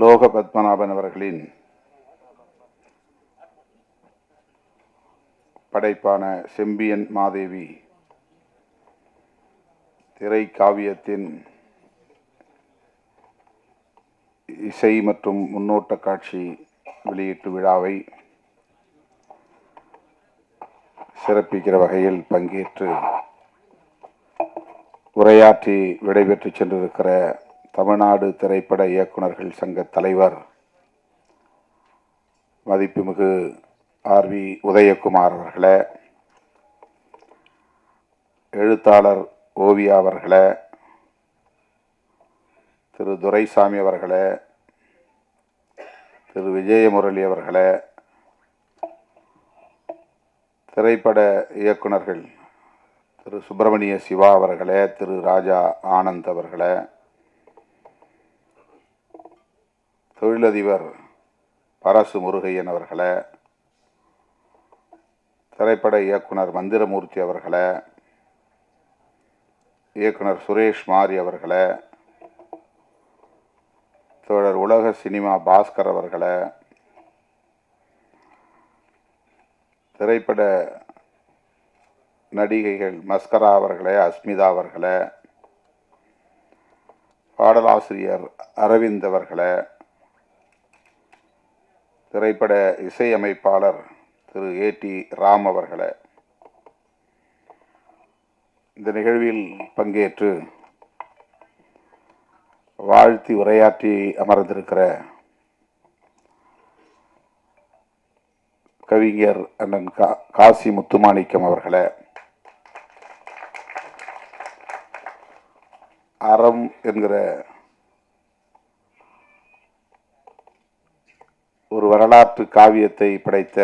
லோக பத்மநாபன் அவர்களின் படைப்பான செம்பியன் மாதேவி திரை காவியத்தின் இசை மற்றும் முன்னோட்ட காட்சி வெளியீட்டு விழாவை சிறப்பிக்கிற வகையில் பங்கேற்று உரையாற்றி விடைபெற்று சென்றிருக்கிற தமிழ்நாடு திரைப்பட இயக்குநர்கள் சங்க தலைவர் மதிப்புமிகு ஆர்.வி. உதயகுமார் அவர்களே, எழுத்தாளர் ஓவியா அவர்களே, திரு துரைசாமி அவர்களே, திரு விஜயமுரளி அவர்களே, திரைப்பட இயக்குநர்கள் திரு சுப்பிரமணிய சிவா அவர்களே, திரு ராஜா ஆனந்த் அவர்களே, தொழிலதிபர் பரசு முருகையன் அவர்களே, திரைப்பட இயக்குனர் மந்திரமூர்த்தி அவர்களே, இயக்குனர் சுரேஷ் மாரி அவர்களே, தோழர் உலக சினிமா பாஸ்கர் அவர்களே, திரைப்பட நடிகைகள் மஸ்கரா அவர்களே, அஸ்மிதா அவர்களே, பாடலாசிரியர் அரவிந்த் அவர்களே, திரைப்பட இசையமைப்பாளர் திரு ஏ.டி. ராம் அவர்களே, இந்த நிகழ்வில் பங்கேற்று வாழ்த்தி உரையாற்றி அமர்ந்திருக்கிற கவிஞர் அண்ணன் காசி முத்துமாணிக்கம் அவர்களே, அறம் என்கிற ஒரு வரலாற்று காவியத்தை படைத்த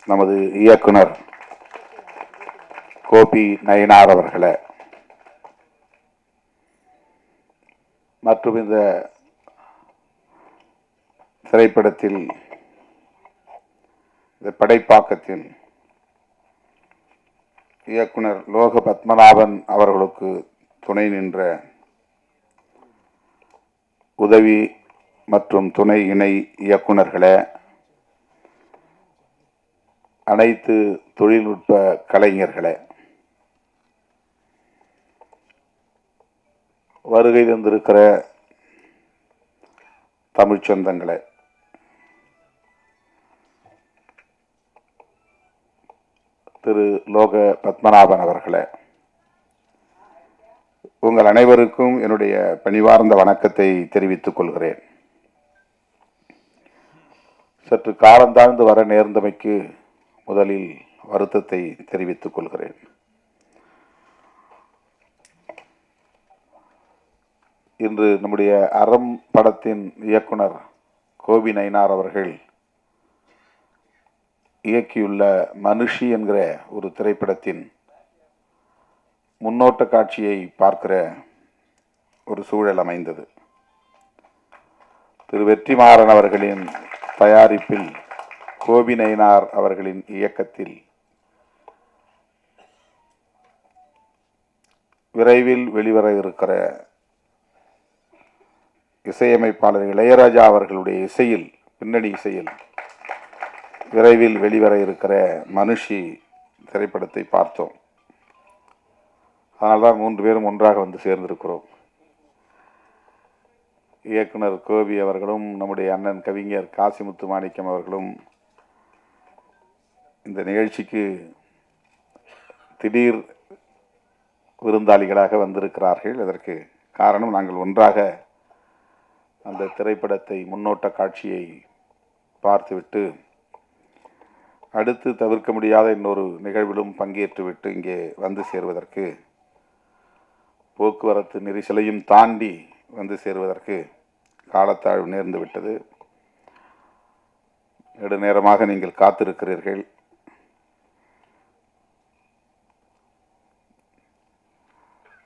நமது இயக்குனர் கோபி நயினார் அவர்களே, மற்றும் இந்த திரைப்படத்தில் இந்த படைப்பாக்கத்தில் இயக்குனர் லோக பத்மநாபன் அவர்களுக்கு துணை நின்ற உதவி மற்றும் துணை இணை இயக்குநர்களே, அனைத்து தொழில்நுட்ப கலைஞர்களே, வருகை தந்திருக்கிற தமிழ் சொந்தங்களே, திரு லோக பத்மநாபன் அவர்களே, உங்கள் அனைவருக்கும் என்னுடைய பணிவார்ந்த வணக்கத்தை தெரிவித்துக் கொள்கிறேன். சற்று காலந்தாழ்ந்து வர நேர்ந்தமைக்கு முதலில் வருத்தத்தை தெரிவித்துக் கொள்கிறேன். இன்று நம்முடைய அறம் படத்தின் இயக்குனர் கோபி நயினார் அவர்கள் இயக்கியுள்ள மனுஷி என்கிற ஒரு திரைப்படத்தின் முன்னோட்ட காட்சியை பார்க்கிற ஒரு சூழல் அமைந்தது. திரு வெற்றிமாறன் அவர்களின் தயாரிப்பில் கோபி நயினார் அவர்களின் இயக்கத்தில் விரைவில் வெளிவர இருக்கிற இசையமைப்பாளர் இளையராஜா அவர்களுடைய இசையில், பின்னணி இசையில் விரைவில் வெளிவர இருக்கிற மனுஷி திரைப்படத்தை பார்த்தோம். அதனால்தான் 3 பேரும் ஒன்றாக வந்து சேர்ந்திருக்கிறோம். இயக்குனர் கோபி அவர்களும் நம்முடைய அண்ணன் கவிஞர் காசி முத்துமாணிக்கம் அவர்களும் இந்த நிகழ்ச்சிக்கு திடீர் விருந்தாளிகளாக வந்திருக்கிறார்கள். அதற்கு காரணம், நாங்கள் ஒன்றாக அந்த திரைப்படத்தை முன்னோட்ட காட்சியை பார்த்துவிட்டு அடுத்து தவிர்க்க முடியாத இன்னொரு நிகழ்விலும் பங்கேற்றுவிட்டு இங்கே வந்து சேருவதற்கு, போக்குவரத்து நெரிசலையும் தாண்டி வந்து சேருவதற்கு காலத்தாழ்வு நேர்ந்து விட்டது. நெடுநேரமாக நீங்கள் காத்திருக்கிறீர்கள்.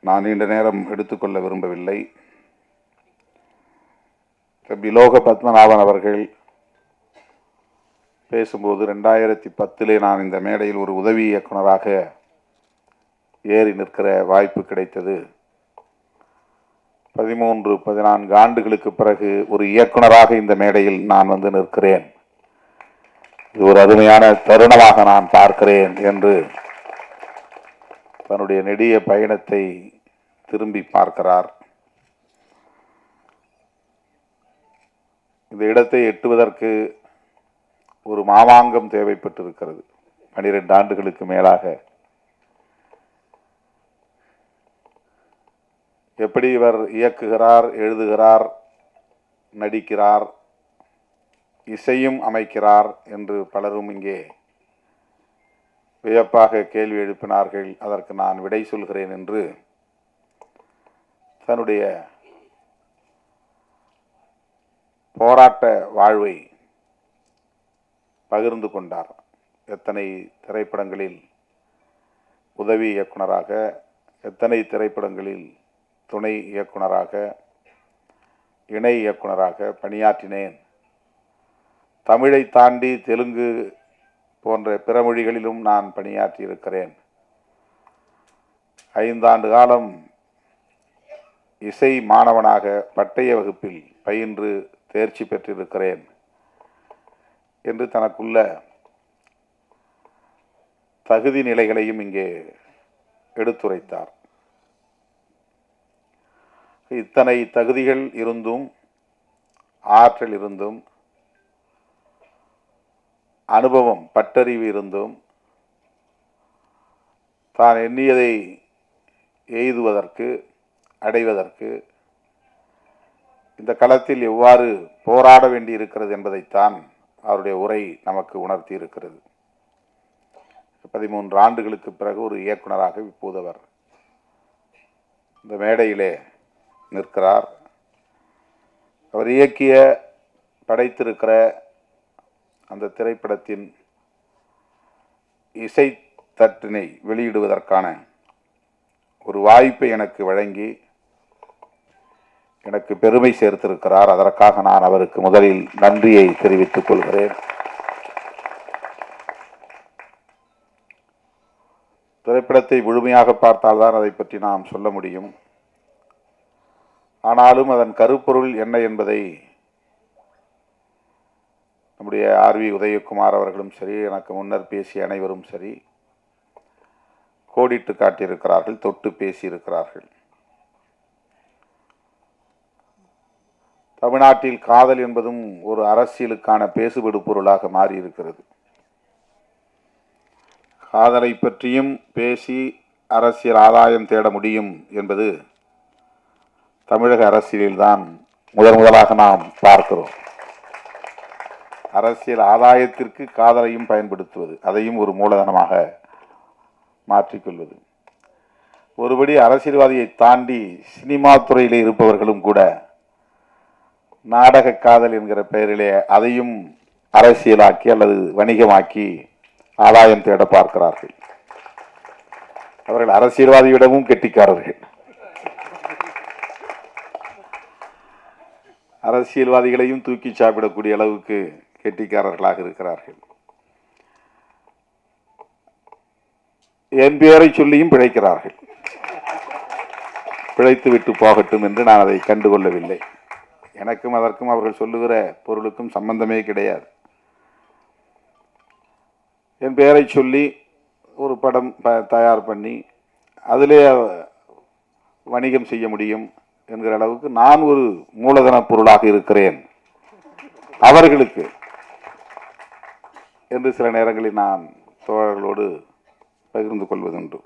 நான் நீண்ட நேரம் எடுத்துக்கொள்ள விரும்பவில்லை. லோக பத்மநாபன் அவர்கள் பேசும்போது 2010 நான் இந்த மேடையில் ஒரு உதவி இயக்குனராக ஏறி நிற்கிற வாய்ப்பு கிடைத்தது. 14 ஆண்டுகளுக்கு பிறகு ஒரு இயக்குனராக இந்த மேடையில் நான் வந்து நிற்கிறேன். இது ஒரு அருமையான தருணமாக நான் பார்க்கிறேன் என்று தன்னுடைய நெடிய பயணத்தை திரும்பி பார்க்கிறார். இந்த இடத்தை எட்டுவதற்கு ஒரு மாமாங்கம் தேவைப்பட்டிருக்கிறது. 12 ஆண்டுகளுக்கு மேலாக எப்படி இவர் இயக்குகிறார், எழுதுகிறார், நடிக்கிறார், இசையும் அமைக்கிறார் என்று பலரும் இங்கே வியப்பாக கேள்வி எழுப்பினார்கள். அதற்கு நான் விடை சொல்கிறேன் என்று தன்னுடைய போராட்ட வாழ்வை பகிர்ந்து கொண்டார். எத்தனை திரைப்படங்களில் உதவி இயக்குனராக, எத்தனை திரைப்படங்களில் துணை இயக்குனராக, இணை இயக்குனராக பணியாற்றினேன். தமிழை தாண்டி தெலுங்கு போன்ற பிற மொழிகளிலும் நான் பணியாற்றி இருக்கிறேன். 5 ஆண்டு காலம் இசை மாணவனாக பட்டய வகுப்பில் பயின்று தேர்ச்சி பெற்றிருக்கிறேன் என்று தனக்குள்ள தகுதி நிலைகளையும் இங்கே எடுத்துரைத்தார். இத்தனை தகுதிகள் இருந்தும், ஆற்றல் இருந்தும், அனுபவம் பட்டறிவு இருந்தும் தான் எண்ணியதை எய்துவதற்கு, அடைவதற்கு இந்த களத்தில் எவ்வாறு போராட வேண்டியிருக்கிறது என்பதைத்தான் அவருடைய உரை நமக்கு உணர்த்தி இருக்கிறது. 13 ஆண்டுகளுக்கு பிறகு ஒரு இயக்குனராக இப்போது அவர் இந்த மேடையிலே நிற்கிறார். அவர் இயக்கிய, படைத்திருக்கிற அந்த திரைப்படத்தின் இசை தட்டினை வெளியிடுவதற்கான ஒரு வாய்ப்பை எனக்கு வழங்கி எனக்கு பெருமை சேர்த்திருக்கிறார். அதற்காக நான் அவருக்கு முதலில் நன்றியை தெரிவித்துக் கொள்கிறேன். திரைப்படத்தை முழுமையாக பார்த்தால்தான் அதை பற்றி நாம் சொல்ல முடியும். ஆனாலும் அதன் கருப்பொருள் என்ன என்பதை நம்முடைய ஆர்வி உதயகுமார் அவர்களும் சரி, எனக்கு முன்னர் பேசிய அனைவரும் சரி கோடிட்டு காட்டியிருக்கிறார்கள், தொட்டு பேசியிருக்கிறார்கள். தமிழ்நாட்டில் காதல் என்பதும் ஒரு அரசியலுக்கான பேசுபடு பொருளாக மாறியிருக்கிறது. காதலை பற்றியும் பேசி அரசியல் ஆதாயம் தேட முடியும் என்பது தமிழக அரசியலில்தான் முதலாக நாம் பார்க்கிறோம். அரசியல் ஆதாயத்திற்கு காதலையும் பயன்படுத்துவது, அதையும் ஒரு மூலதனமாக மாற்றிக்கொள்வது. ஒருபடி அரசியல்வாதியை தாண்டி சினிமா துறையிலே இருப்பவர்களும் கூட நாடக காதல் என்கிற பெயரிலே அதையும் அரசியலாக்கி அல்லது வணிகமாக்கி ஆதாயம் தேட பார்க்கிறார்கள். அவர்கள் அரசியல்வாதியிடமும் கெட்டிக்காரர்கள். அரசியல்வாதிகளையும் தூக்கி சாப்பிடக்கூடிய அளவுக்கு கெட்டிக்காரர்களாக இருக்கிறார்கள். என் பெயரை சொல்லியும் பிழைக்கிறார்கள். பிழைத்து விட்டு போகட்டும் என்று நான் அதை கண்டுகொள்ளவில்லை. எனக்கும் அதற்கும் அவர்கள் சொல்லுகிற பொருளுக்கும் சம்பந்தமே கிடையாது. என் பெயரை சொல்லி ஒரு படம் தயார் பண்ணி அதிலே வணிகம் செய்ய முடியும் என்கிற அளவுக்கு நான் ஒரு மூலதன பொருளாக இருக்கிறேன் அவர்களுக்கு என்று சில நேரங்களில் நான் தோழர்களோடு பகிர்ந்து கொள்வதுண்டு.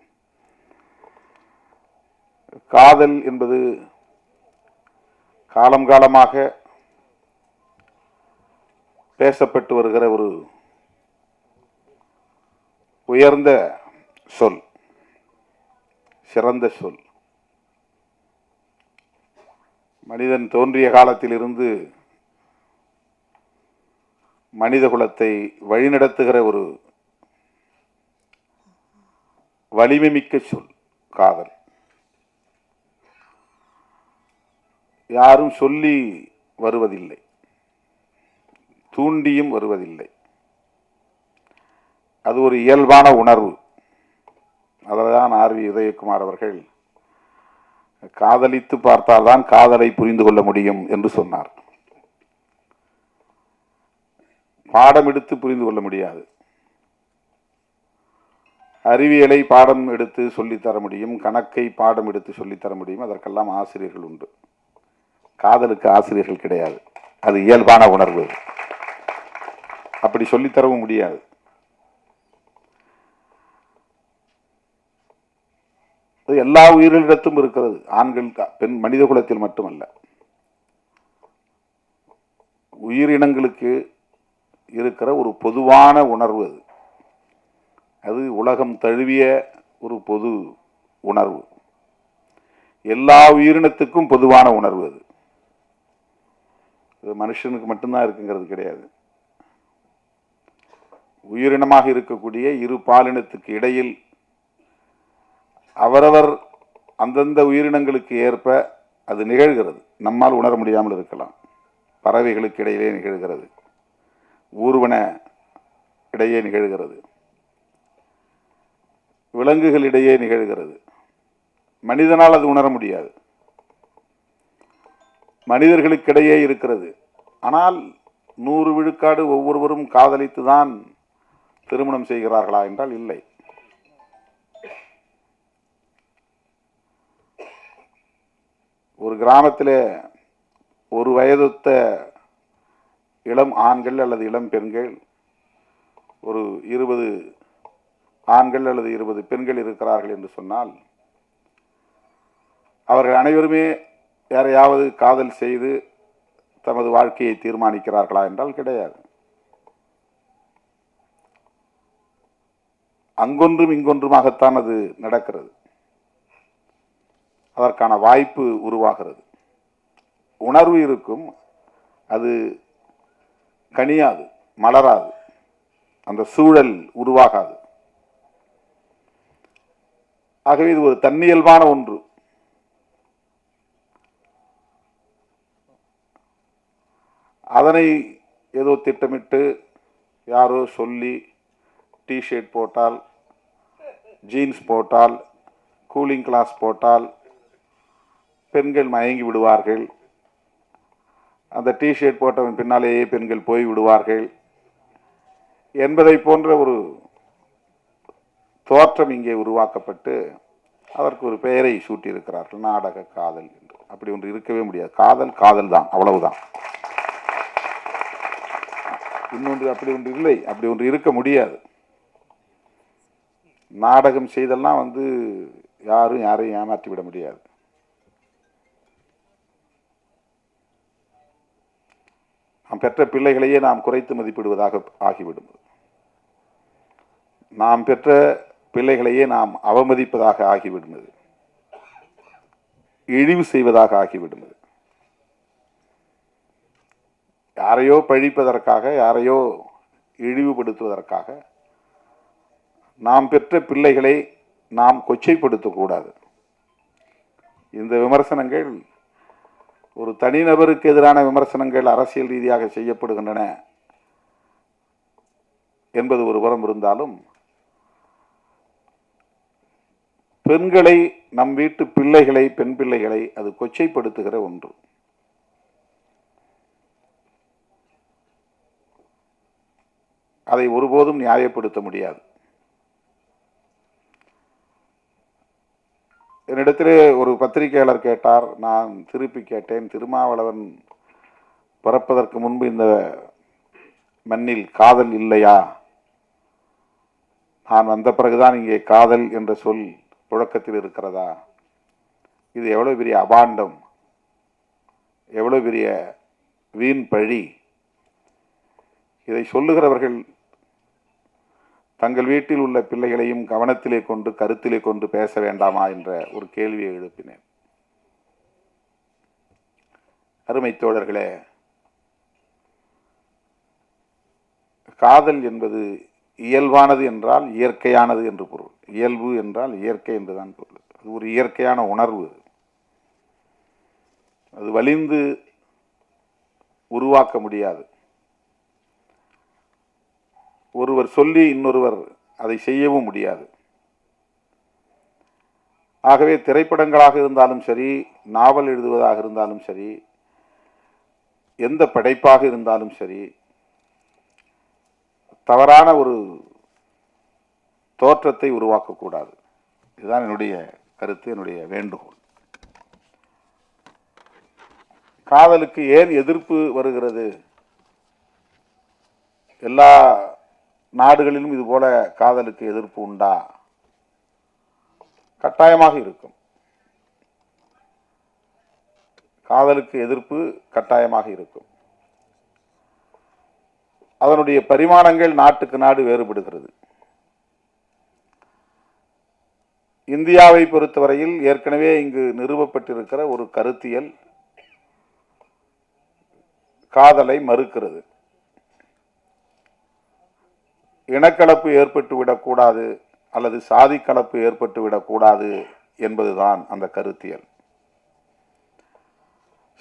காதல் என்பது காலம் காலமாக பேசப்பட்டு வருகிற ஒரு உயர்ந்த சொல், சிறந்த சொல். மனிதன் தோன்றிய காலத்திலிருந்து மனித குலத்தை வழிநடத்துகிற ஒரு வலிமை மிக்க சொல் காதல். யாரும் சொல்லி வருவதில்லை, தூண்டியும் வருவதில்லை. அது ஒரு இயல்பான உணர்வு. அதில்தான் ஆர்வி உதயகுமார் அவர்கள் காதலித்து பார்த்தால்தான் காதலை புரிந்து கொள்ள முடியும் என்று சொன்னார். பாடம் எடுத்து புரிந்து கொள்ள முடியாது. அறிவியலை பாடம் எடுத்து சொல்லித்தர முடியும், கணக்கை பாடம் எடுத்து சொல்லித்தர முடியும், அதற்கெல்லாம் ஆசிரியர்கள் உண்டு. காதலுக்கு ஆசிரியர்கள் கிடையாது. அது இயல்பான உணர்வு, அப்படி சொல்லித்தரவும் முடியாது. எல்லா உயிரிடத்தும் இருக்கிறது, ஆண்கள் பெண் மனித குலத்தில் மட்டுமல்ல, உயிரினங்களுக்கு இருக்கிற ஒரு பொதுவான உணர்வு அது. அது உலகம் தழுவிய ஒரு பொது உணர்வு, எல்லா உயிரினத்துக்கும் பொதுவான உணர்வு அது. மனுஷனுக்கு மட்டும்தான் இருக்குங்கிறது கிடையாது. உயிரினமாக இருக்கக்கூடிய இரு பாலினத்துக்கு இடையில் அவரவர் அந்தந்த உயிரினங்களுக்கு ஏற்ப அது நிகழ்கிறது. நம்மால் உணர முடியாமல் இருக்கலாம். பறவைகளுக்கு இடையிலே நிகழ்கிறது, ஊர்வன இடையே நிகழ்கிறது, விலங்குகளிடையே நிகழ்கிறது. மனிதனால் அது உணர முடியாது. மனிதர்களுக்கிடையே இருக்கிறது. ஆனால் 100 விழுக்காடு ஒவ்வொருவரும் காதலித்துதான் திருமணம் செய்கிறார்களா என்றால் இல்லை. ஒரு கிராமத்தில் ஒரு வயதொத்த இளம் ஆண்கள் அல்லது இளம் பெண்கள், ஒரு 20 ஆண்கள் அல்லது 20 பெண்கள் இருக்கிறார்கள் என்று சொன்னால், அவர்கள் அனைவருமே யாரையாவது காதல் செய்து தமது வாழ்க்கையை தீர்மானிக்கிறார்களா என்றால் கிடையாது. அங்கொன்றும் இங்கொன்றுமாகத்தான் அது நடக்கிறது. அதற்கான வாய்ப்பு உருவாகிறது. உணர்வு இருக்கும், அது கனியாது, மலராது, அந்த சூழல் உருவாகாது. ஆகவே இது ஒரு தன்னியல்பான ஒன்று. அதனை ஏதோ திட்டமிட்டு யாரோ சொல்லி டிஷர்ட் போட்டால், ஜீன்ஸ் போட்டால், கூலிங் கிளாஸ் போட்டால் பெண்கள் மயங்கி விடுவார்கள். அந்த டிஷர்ட் போட்டவன் பின்னாலேயே பெண்கள் போய் விடுவார்கள் என்பதை போன்ற ஒரு தோற்றம் இங்கே உருவாக்கப்பட்டு அதற்கு ஒரு பெயரை சூட்டியிருக்கிறார்கள், நாடக காதல் என்று. அப்படி ஒன்று இருக்கவே முடியாது. காதல் காதல் தான், அவ்வளவுதான். இன்னொன்று அப்படி ஒன்று இல்லை, அப்படி ஒன்று இருக்க முடியாது. நாடகம் செய்தெல்லாம் யாரும் யாரையும் ஏமாற்றி விட முடியாது. நாம் பெற்ற பிள்ளைகளையே நாம் குறைத்து மதிப்பிடுவதாக ஆகிவிடும். நாம் பெற்ற பிள்ளைகளையே நாம் அவமதிப்பதாக ஆகிவிடுவது, இழிவு செய்வதாக ஆகிவிடுவது. யாரையோ பழிப்பதற்காக, யாரையோ இழிவுபடுத்துவதற்காக நாம் பெற்ற பிள்ளைகளை நாம் கொச்சைப்படுத்தக்கூடாது. இந்த விமர்சனங்கள் ஒரு தனிநபருக்கு எதிரான விமர்சனங்கள் அரசியல் ரீதியாக செய்யப்படுகின்றன என்பது ஒரு புறம் இருந்தாலும், பெண்களை, நம் வீட்டு பிள்ளைகளை, பெண் பிள்ளைகளை அது கொச்சைப்படுத்துகிற ஒன்று. அதை ஒருபோதும் நியாயப்படுத்த முடியாது. என்னிடத்திலே ஒரு பத்திரிகையாளர் கேட்டார், நான் திருப்பி கேட்டேன், திருமாவளவன் பிறப்பதற்கு முன்பு இந்த மண்ணில் காதல் இல்லையா? நான் வந்த பிறகுதான் இங்கே காதல் என்ற சொல் புழக்கத்தில் இருக்கிறதா? இது எவ்வளவு பெரிய அபாண்டம், எவ்வளவு பெரிய வீண் பழி. இதை சொல்லுகிறவர்கள் தங்கள் வீட்டில் உள்ள பிள்ளைகளையும் கவனத்திலே கொண்டு, கருத்திலே கொண்டு பேச வேண்டாமா என்ற ஒரு கேள்வியை எழுப்பினேன். அருமை தோழர்களே, காதல் என்பது இயல்பானது என்றால் இயற்கையானது என்று பொருள். இயல்பு என்றால் இயற்கை என்றுதான் பொருள். அது ஒரு இயற்கையான உணர்வு. அது வலிந்து உருவாக்க முடியாது. ஒருவர் சொல்லி இன்னொருவர் அதை செய்யவும் முடியாது. ஆகவே திரைப்படங்களாக இருந்தாலும் சரி, நாவல் எழுதுவதாக இருந்தாலும் சரி, எந்த படைப்பாக இருந்தாலும் சரி, தவறான ஒரு தோற்றத்தை உருவாக்கக்கூடாது. இதுதான் என்னுடைய கருத்து, என்னுடைய வேண்டுகோள். காதலுக்கு ஏன் எதிர்ப்பு வருகிறது? எல்லா நாடுகளிலும் இதுபோல காதலுக்கு எதிர்ப்பு உண்டா? கட்டாயமாக இருக்கும். காதலுக்கு எதிர்ப்பு கட்டாயமாக இருக்கும். அதனுடைய பரிமாணங்கள் நாட்டுக்கு நாடு வேறுபடுகிறது. இந்தியாவை பொறுத்தவரையில் ஏற்கனவே இங்கு நிறுவப்பட்டிருக்கிற ஒரு கருத்தியல் காதலை மறுக்கிறது. இனக்கலப்பு ஏற்பட்டு விடக்கூடாது அல்லது சாதி கலப்பு ஏற்பட்டு விடக்கூடாது என்பதுதான் அந்த கருத்தியல்.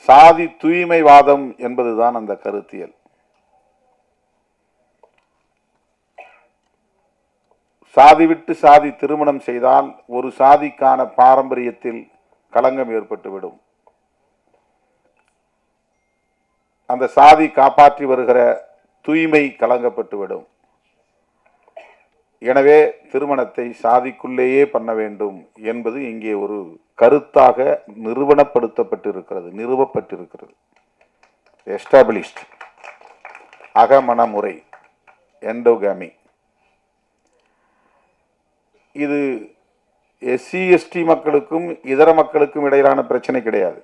சாதி தூய்மைவாதம் என்பதுதான் அந்த கருத்தியல். சாதி விட்டு சாதி திருமணம் செய்தால் ஒரு சாதிக்கான பாரம்பரியத்தில் களங்கம் ஏற்பட்டுவிடும். அந்த சாதி காப்பாற்றி வருகிற தூய்மை கலங்கப்பட்டுவிடும். எனவே திருமணத்தை சாதிக்குள்ளேயே பண்ண வேண்டும் என்பது இங்கே ஒரு கருத்தாக நிறுவப்பட்டிருக்கிறது. எஸ்டாபிளிஷ்ட் அகமண முறை, எண்டோகாமி. இது எஸ்சி எஸ்டி மக்களுக்கும் இதர மக்களுக்கும் இடையிலான பிரச்சனை கிடையாது.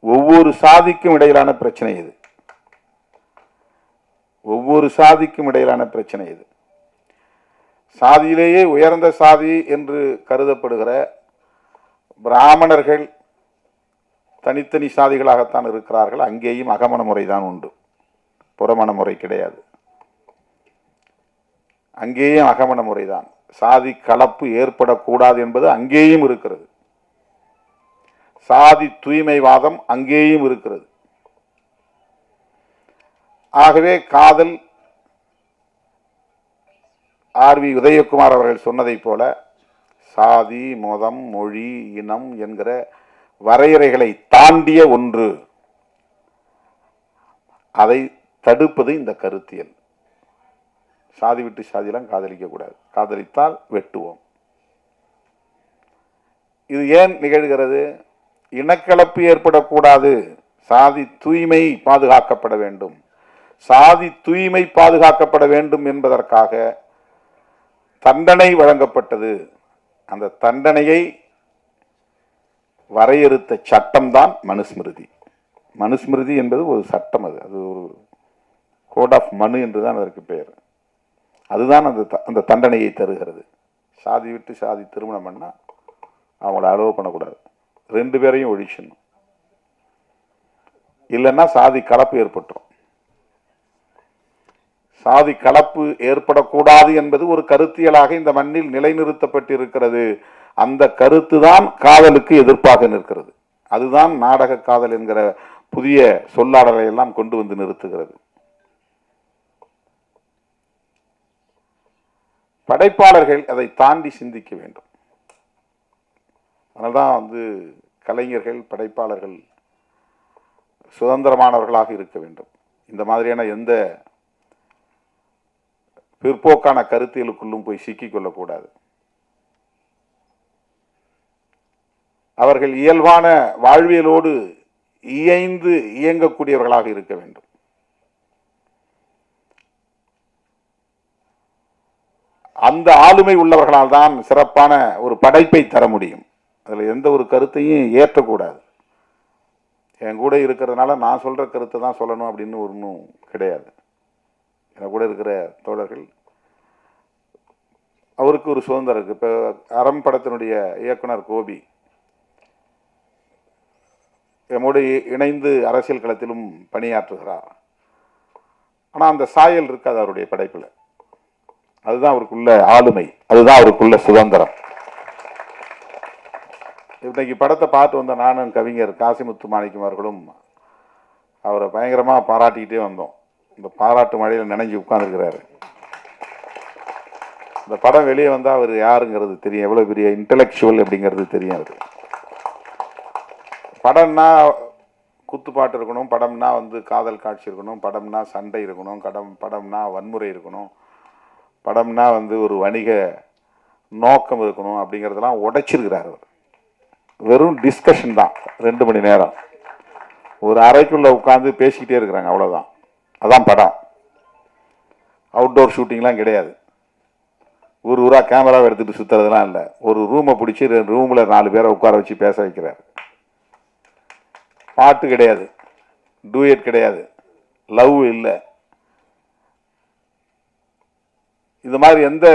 ஒவ்வொரு சாதிக்கும் இடையிலான பிரச்சனை இது. ஒவ்வொரு சாதிக்கும் இடையிலான பிரச்சனை இது. சாதியிலேயே உயர்ந்த சாதி என்று கருதப்படுகிற பிராமணர்கள் தனித்தனி சாதிகளாகத்தான் இருக்கிறார்கள். அங்கேயும் அகமண முறைதான் உண்டு, புறமண முறை கிடையாது. அங்கேயும் அகமண முறைதான். சாதி கலப்பு ஏற்படக்கூடாது என்பது அங்கேயும் இருக்கிறது. சாதி தூய்மைவாதம் அங்கேயும் இருக்கிறது. ஆகவே காதல், ஆர்.வி. உதயகுமார் அவர்கள் சொன்னதை போல, சாதி, மதம், மொழி, இனம் என்கிற வரையறைகளை தாண்டிய ஒன்று. அதை தடுப்பது இந்த கருத்தியல். சாதி விட்டு சாதியெல்லாம் காதலிக்க கூடாது, காதலித்தால் வெட்டுவோம். இது ஏன் நிகழ்கிறது? இனக்கலப்பு ஏற்படக்கூடாது, சாதி தூய்மை பாதுகாக்கப்பட வேண்டும். சாதி தூய்மை பாதுகாக்கப்பட வேண்டும் என்பதற்காக தண்டனை வழங்கப்பட்டது. அந்த தண்டனையை வரையறுத்த சட்டம்தான் மனுஸ்மிருதி. மனுஸ்மிருதி என்பது ஒரு சட்டம். அது ஒரு கோட் ஆஃப் மனு என்றுதான் அதற்கு பெயர். அதுதான் அந்த தண்டனையை தருகிறது. சாதி விட்டு சாதி திருமணம் பண்ணா அவங்கள அலோவ் பண்ணக்கூடாது, 2 பேரையும் ஒழிச்சிடணும். இல்லைன்னா சாதி கலப்பு ஏற்பட்டுரும். சாதி கலப்பு ஏற்படக்கூடாது என்பது ஒரு கருத்தியலாக இந்த மண்ணில் நிலைநிறுத்தப்பட்டிருக்கிறது. அந்த கருத்து தான் காதலுக்கு எதிர்ப்பாக நிற்கிறது. அதுதான் நாடக காதல் என்கிற புதிய சொல்லாடலை எல்லாம் கொண்டு வந்து நிறுத்துகிறது. படைப்பாளர்கள் அதை தாண்டி சிந்திக்க வேண்டும். அதனால்தான் கலைஞர்கள், படைப்பாளர்கள் சுதந்திரமானவர்களாக இருக்க வேண்டும். இந்த மாதிரியான எந்த பிற்போக்கான கருத்தியலுக்குள்ளும் போய் சிக்கிக் கொள்ளக்கூடாது. அவர்கள் இயல்பான வாழ்வியலோடு இயைந்து இயங்கக்கூடியவர்களாக இருக்க வேண்டும். அந்த ஆளுமை உள்ளவர்களால் தான் சிறப்பான ஒரு படைப்பை தர முடியும். அதில் எந்த ஒரு கருத்தையும் ஏற்றக்கூடாது. என் கூட இருக்கிறதுனால நான் சொல்ற கருத்தை தான் சொல்லணும் அப்படின்னு ஒன்றும் கிடையாது. என் கூட இருக்கிற தோழர்கள், அவருக்கு ஒரு சுதந்திரம் இருக்கு. இப்போ அறம் படத்தினுடைய இயக்குனர் கோபி எம்மோடு இணைந்து அரசியல் களத்திலும் பணியாற்றுகிறார். ஆனால் அந்த சாயல் இருக்காது அவருடைய படைப்பில். அதுதான் அவருக்குள்ள ஆளுமை, அதுதான் அவருக்குள்ள சுதந்திரம். இன்னைக்கு படத்தை பார்த்து வந்த நானும் கவிஞர் காசிமுத்து மாணிக்கம் அவர்களும் அவரை பயங்கரமாக பாராட்டிக்கிட்டே வந்தோம். இந்த பாராட்டு மழையில் நினைஞ்சு உட்கார்ந்துருக்கிறாரு. இந்த படம் வெளியே வந்தால் அவர் யாருங்கிறது தெரியும், எவ்வளோ பெரிய இன்டலெக்சுவல் அப்படிங்கிறது தெரியும். அவரு படம்னா குத்துப்பாட்டு இருக்கணும், படம்னா காதல் காட்சி இருக்கணும், படம்னா சண்டை இருக்கணும், படம்னா வன்முறை இருக்கணும், படம்னா ஒரு வணிக நோக்கம் இருக்கணும் அப்படிங்கிறதெல்லாம் உடைச்சிருக்கிறார். வெறும் டிஸ்கஷன் தான், 2 மணி நேரம் ஒரு அறைக்குள்ள உட்காந்து பேசிக்கிட்டே இருக்கிறாங்க, அவ்வளோதான். அதான் படம். அவுட்டோர் ஷூட்டிங்லாம் கிடையாது, ஊரா கேமராவை எடுத்துட்டு சுத்துறதுலாம் இல்லை. ஒரு ரூமை பிடிச்சி ரூமில் 4 பேரை உட்கார வச்சு பேச வைக்கிறார். பாட்டு கிடையாது, டூயட் கிடையாது, லவ் இல்லை. இது மாதிரி எந்த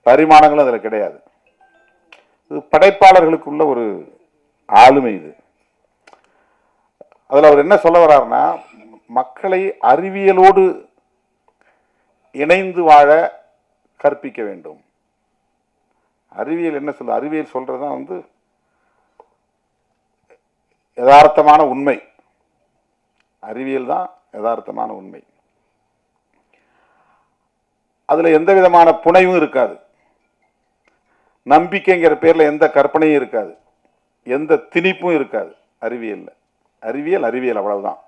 பரிமாணங்களும் அதில் கிடையாது. இது படைப்பாளர்களுக்குள்ள ஒரு ஆளுமை. இது அதில் அவர் என்ன சொல்ல வர்றாருன்னா, மக்களை அறிவியலோடு இணைந்து வாழ கற்பிக்க வேண்டும். அறிவியல் என்ன சொல்ல, அறிவியல் சொல்றதுதான் யதார்த்தமான உண்மை. அறிவியல் தான் யதார்த்தமான உண்மை. அதுல எந்த விதமான புனைவும் இருக்காது, நம்பிக்கைங்கிற பேர்ல எந்த கற்பனையும் இருக்காது, எந்த திணிப்பும் இருக்காது அறிவியல்ல. அறிவியல் அறிவியல் அவ்வளவுதான்.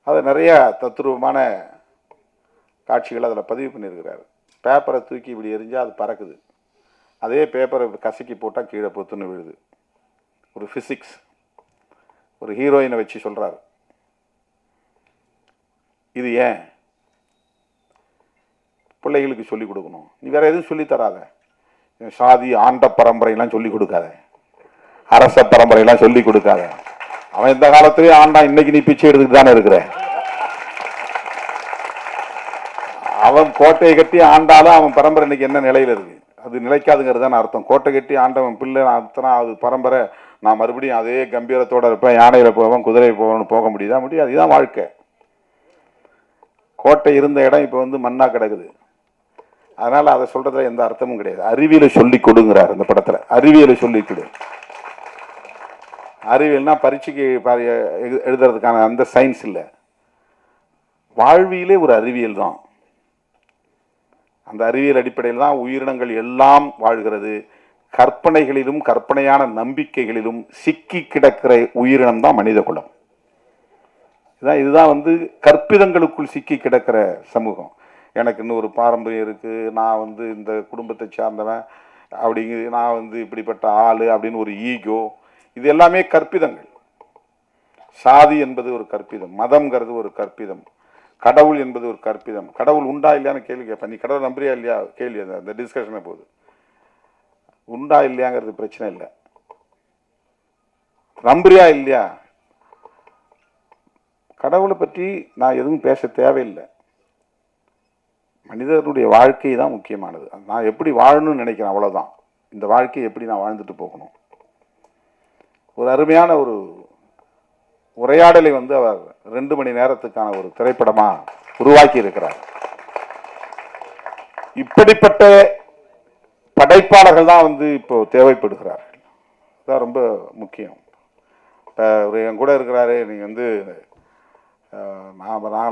அது நிறைய தத்துரூபமான காட்சிகள் அதில் பதிவு பண்ணியிருக்கிறார். பேப்பரை தூக்கி இப்படி எரிஞ்சால் அது பறக்குது, அதே பேப்பரை கசக்கி போட்டால் கீழே பொத்துன்னு விழுது. ஒரு ஃபிசிக்ஸ், ஒரு ஹீரோயினை வச்சு சொல்கிறார். இது ஏன் பிள்ளைகளுக்கு சொல்லிக் கொடுக்கணும், நீ வேற எதுவும் சொல்லி தராத, சாதி ஆண்ட பரம்பரையெல்லாம் சொல்லிக் கொடுக்காத, அரச பரம்பரையெல்லாம் சொல்லிக் கொடுக்காத. அவன் இந்த காலத்திலேயே ஆண்டான், இன்னைக்கு நீ பிச்சை எடுத்துட்டு தானே இருக்கிற. அவன் கோட்டையை கட்டி ஆண்டாலும் அவன் பரம்பரை இன்னைக்கு என்ன நிலையில் இருக்கு, அது நிலைக்காதுங்கிறது தான் அர்த்தம். கோட்டை கட்டி ஆண்டவன் பிள்ளை அர்த்தம் அது பரம்பரை, நான் மறுபடியும் அதே கம்பீரத்தோட இருப்பேன், யானையில போவேன், குதிரை போவேன்னு போக முடியுதா? முடியாது. இதுதான் வாழ்க்கை. கோட்டை இருந்த இடம் இப்போ மண்ணா கிடக்குது. அதனால அதை சொல்றதுல எந்த அர்த்தமும் கிடையாது. அறிவியலை சொல்லி கொடுங்கிறார் இந்த படத்துல. அறிவியலை சொல்லி கொடு. அறிவியல்னா பரீட்சைக்கு எழுதுறதுக்கான அந்த சயின்ஸ் இல்லை, வாழ்வியலே ஒரு அறிவியல் தான். அந்த அறிவியல் அடிப்படையில் தான் உயிரினங்கள் எல்லாம் வாழ்கிறது. கற்பனைகளிலும் கற்பனையான நம்பிக்கைகளிலும் சிக்கி கிடக்கிற உயிரினம் தான் மனித குலம். இதுதான் கற்பிதங்களுக்குள் சிக்கி கிடக்கிற சமூகம். எனக்கு இன்னும் ஒரு பாரம்பரியம் இருக்கு, நான் இந்த குடும்பத்தை சார்ந்தவன் அப்படிங்கு, நான் இப்படிப்பட்ட ஆளு அப்படின்னு ஒரு ஈகோ, இது எல்லாமே கற்பிதங்கள். சாதி என்பது ஒரு கற்பிதம், மதம்ங்கிறது ஒரு கற்பிதம், கடவுள் என்பது ஒரு கற்பிதம். கடவுள் உண்டா இல்லையான்னு கேள்வி கேட்பேன். நீ கடவுள் நம்புறியா இல்லையா கேள்வி, அந்த டிஸ்கஷனை போகுது. உண்டா இல்லையாங்கிறது பிரச்சனை இல்லை, நம்புறியா இல்லையா. கடவுளை பற்றி நான் எதுவும் பேச தேவையில்லை. மனிதனுடைய வாழ்க்கை தான் முக்கியமானது. நான் எப்படி வாழணும்னு நினைக்கிறேன், அவ்வளவுதான். இந்த வாழ்க்கையை எப்படி நான் வாழ்ந்துட்டு போகணும். ஒரு அருமையான ஒரு உரையாடலை அவர் 2 மணி நேரத்துக்கான ஒரு திரைப்படமா உருவாக்கி இருக்கிறார். இப்படிப்பட்ட படைப்பாளர்கள் தான் இப்போ தேவைப்படுகிறார்கள். அதுதான் ரொம்ப முக்கியம். என் கூட இருக்கிறாரு, நீங்க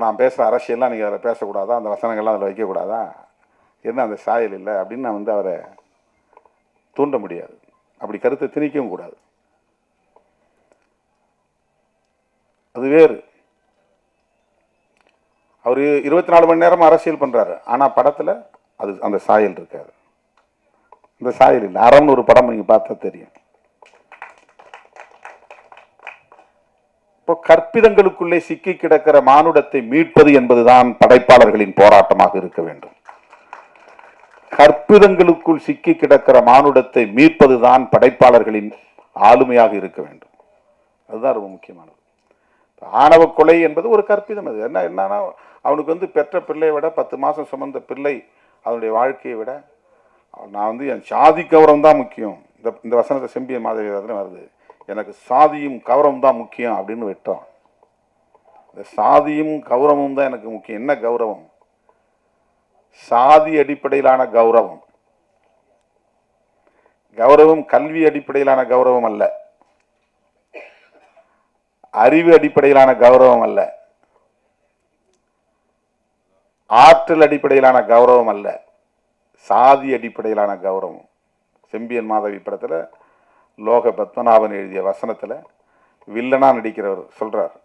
நான் பேசுகிற அரசியல்லாம் நீங்கள் அதில் பேசக்கூடாதா, அந்த வசனங்கள்லாம் அதில் வைக்கக்கூடாதா, என்ன அந்த சாயல் இல்லை அப்படின்னு நான் அவரை தூண்ட முடியாது. அப்படி கருத்தை திணிக்கவும் கூடாது. அது வேறு. அவர் 24 மணி நேரம் அரசியல் பண்றாரு, ஆனா படத்துல அது அந்த சாயல் இருக்காது. அந்த சாயல் இல்லை. அறம்னு ஒரு படம் நீங்க பார்த்தா தெரியும். இப்போ கற்பிதங்களுக்குள்ளே சிக்கி கிடக்கிற மானுடத்தை மீட்பது என்பதுதான் படைப்பாளர்களின் போராட்டமாக இருக்க வேண்டும். கற்பிதங்களுக்குள் சிக்கி கிடக்கிற மானுடத்தை மீட்பதுதான் படைப்பாளர்களின் ஆளுமையாக இருக்க வேண்டும். அதுதான் ரொம்ப முக்கியமானது. ஆணவ கொலை என்பது ஒரு கற்பிதம். அது என்னன்னா, அவனுக்கு பெற்ற பிள்ளையை விட 10 மாசம் சுமந்த பிள்ளை அவனுடைய வாழ்க்கையை விட நான் என் சாதி கௌரவம் தான் முக்கியம். இந்த வசனத்தை செம்பியன் மாதிரி வருது, எனக்கு சாதியும் கௌரவம் தான் முக்கியம் அப்படின்னு விட்டான். இந்த சாதியும் கௌரவமும் தான் எனக்கு முக்கியம். என்ன கௌரவம்? சாதி அடிப்படையிலான கௌரவம். கௌரவம் கல்வி அடிப்படையிலான கௌரவம் அல்ல, அறிவு அடிப்படையிலான கௌரவம் அல்ல, ஆற்றல் அடிப்படையிலான கௌரவம் அல்ல, சாதி அடிப்படையிலான கௌரவம். செம்பியன் மாதவி படத்தில் லோக பத்மநாபன் எழுதிய வசனத்தில் வில்லனா நடிக்கிறவர் சொல்றார்,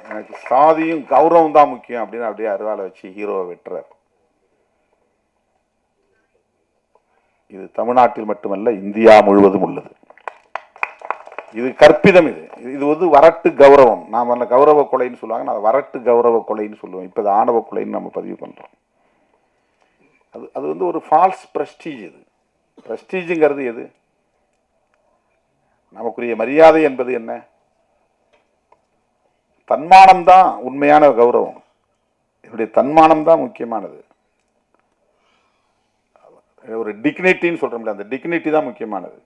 எனக்கு சாதியும் கௌரவம் தான் முக்கியம் அப்படின்னு அப்படியே அருவாலை வச்சு ஹீரோவை வெட்டுறார். இது தமிழ்நாட்டில் மட்டுமல்ல, இந்தியா முழுவதும் உள்ளது. இது கற்பிதம். இது வந்து வரட்டு கௌரவம். நாம் அந்த கௌரவ கொலைன்னு சொல்லுவாங்க, நான் வரட்டு கௌரவ கொலைன்னு சொல்லுவோம். இப்போ ஆணவ கொலைன்னு நம்ம பதிவு பண்றோம். அது வந்து ஒரு ஃபால்ஸ் பிரஸ்டீஜ். இது பிரஸ்டீஜுங்கிறது எது? நமக்குரிய மரியாதை என்பது என்ன? தன்மானம் தான் உண்மையான கௌரவம். என்னுடைய தன்மானம் தான் முக்கியமானது. ஒரு டிக்னிட்டின்னு சொல்றோம்ல, அந்த டிக்னிட்டி தான் முக்கியமானது.